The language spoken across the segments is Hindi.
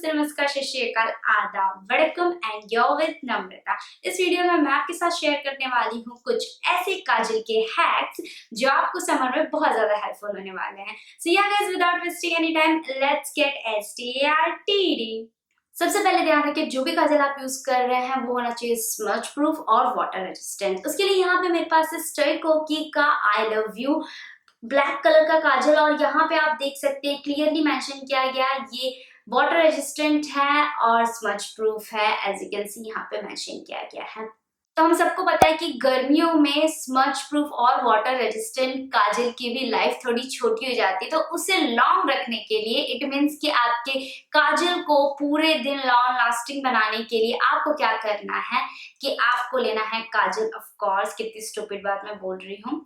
नमस्ते, नमस्कार, सत श्री अकाल, आदाब, वड़कम एंड योर विद नम्रता। इस वीडियो में मैं आपके साथ शेयर करने वाली हूँ कुछ ऐसे काजल के हैक्स जो आपको समर में बहुत ज्यादा हेल्पफुल होने वाले हैं। सो या guys, without wasting any time, let's get started. सबसे पहले ध्यान रखें, जो भी काजल आप यूज कर रहे हैं वो होना चाहिए स्मज प्रूफ और वाटर रेजिस्टेंट। उसके लिए यहाँ पे मेरे पास है क्विर्की का I love you black colour का काजल, और यहाँ पे आप देख सकते हैं क्लियरली मेंशन किया गया ये वाटर रेजिस्टेंट है और स्मज प्रूफ है। एज यू कैन सी यहाँ पे मेंशन किया गया है। तो हम सबको पता है कि गर्मियों में स्मज प्रूफ और वाटर रेजिस्टेंट काजल की भी लाइफ थोड़ी छोटी हो जाती है, तो उसे लॉन्ग रखने के लिए इट मीन्स कि आपके काजल को पूरे दिन लॉन्ग लास्टिंग बनाने के लिए आपको क्या करना है कि आपको लेना है काजल। ऑफ कोर्स, कितनी स्टूपिड बात मैं बोल रही हूँ।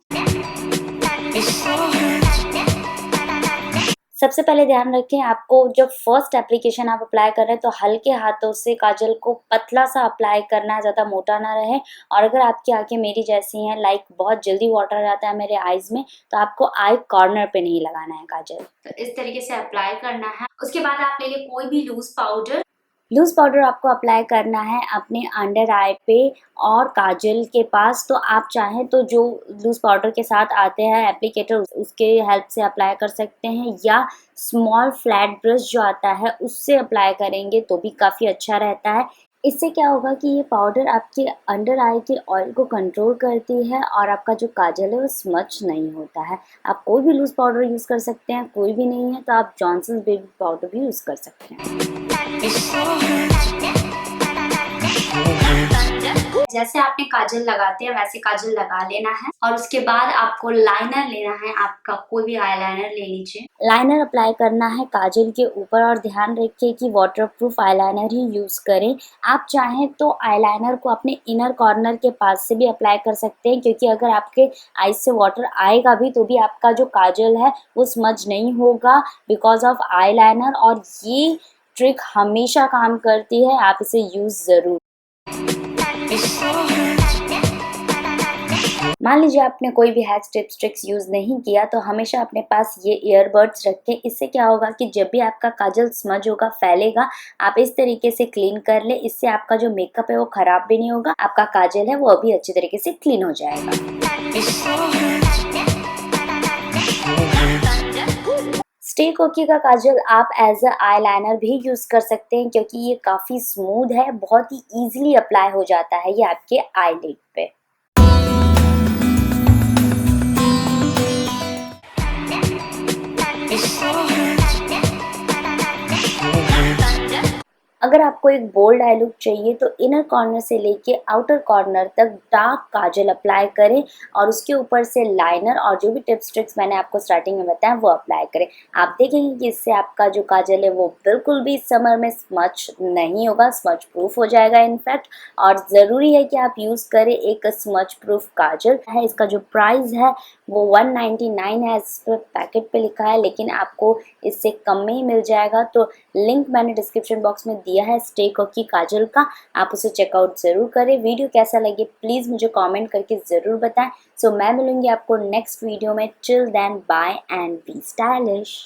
सबसे पहले ध्यान रखें, आपको जब फर्स्ट एप्लीकेशन आप अप्लाई कर रहे हैं तो हल्के हाथों से काजल को पतला सा अप्लाई करना है, ज़्यादा मोटा ना रहे। और अगर आपकी आंखें मेरी जैसी हैं, लाइक बहुत जल्दी वाटर आ जाता है मेरे आईज में, तो आपको आई कॉर्नर पे नहीं लगाना है काजल। तो इस तरीके से अप्लाई करना है। उसके बाद आप ले लिए कोई भी लूज पाउडर। लूज पाउडर आपको अप्लाई करना है अपने अंडर आई पे और काजल के पास। तो आप चाहें तो जो लूज पाउडर के साथ आते हैं एप्लीकेटर, उसके हेल्प से अप्लाई कर सकते हैं, या स्मॉल फ्लैट ब्रश जो आता है उससे अप्लाई करेंगे तो भी काफ़ी अच्छा रहता है। इससे क्या होगा कि ये पाउडर आपके अंडर आई के ऑयल को कंट्रोल करती है और आपका जो काजल है वो स्मच नहीं होता है। आप कोई भी लूज पाउडर यूज़ कर सकते हैं, कोई भी नहीं है तो आप जॉनसन्स बेबी पाउडर भी यूज़ कर सकते हैं। जैसे आपने काजल लगाते हैं वैसे काजल लगा लेना है, और उसके बाद आपको लाइनर लेना है। आपका कोई भी आई लाइनर ले लीजिए। लाइनर अप्लाई करना है काजल के ऊपर, और ध्यान रखिए कि वाटरप्रूफ आईलाइनर ही यूज करें। आप चाहें तो आईलाइनर को अपने इनर कॉर्नर के पास से भी अप्लाई कर सकते हैं, क्योंकि अगर आपके आईज से वाटर आएगा भी तो भी आपका जो काजल है वो स्मज नहीं होगा बिकॉज ऑफ आईलाइनर। और ये ट्रिक हमेशा काम करती है, आप इसे यूज जरूर। मान लीजिए आपने कोई भी हैक्स टिप्स ट्रिक्स यूज नहीं किया, तो हमेशा अपने पास ये ईयरबड्स रखें। इससे क्या होगा कि जब भी आपका काजल स्मज होगा, फैलेगा, आप इस तरीके से क्लीन कर ले। इससे आपका जो मेकअप है वो खराब भी नहीं होगा, आपका काजल है वो अभी अच्छी तरीके से क्लीन हो जाएगा। क्विर्की का काजल आप एज अ आई लाइनर भी यूज कर सकते हैं, क्योंकि ये काफी स्मूथ है, बहुत ही इजीली अप्लाई हो जाता है ये आपके आईलिड पे। अगर आपको एक बोल्ड आई लुक चाहिए तो इनर कॉर्नर से लेके आउटर कॉर्नर तक डार्क काजल अप्लाई करें, और उसके ऊपर से लाइनर और जो भी टिप्स ट्रिक्स मैंने आपको स्टार्टिंग में बताया वो अप्लाई करें। आप देखेंगे कि इससे आपका जो काजल है वो बिल्कुल भी समर में स्मच नहीं होगा, स्मच प्रूफ हो जाएगा इनफैक्ट। और ज़रूरी है कि आप यूज़ करें एक स्मच प्रूफ काजल है। इसका जो प्राइस है वो 199 है, इस पर पैकेट पे लिखा है, लेकिन आपको इससे कम में ही मिल जाएगा। तो लिंक मैंने डिस्क्रिप्शन बॉक्स में दिया है क्विर्की काजल का, आप उसे चेकआउट जरूर करें। वीडियो कैसा लगे प्लीज मुझे कमेंट करके जरूर बताएं। सो मैं मिलूंगी आपको नेक्स्ट वीडियो में। Till then, bye and be stylish.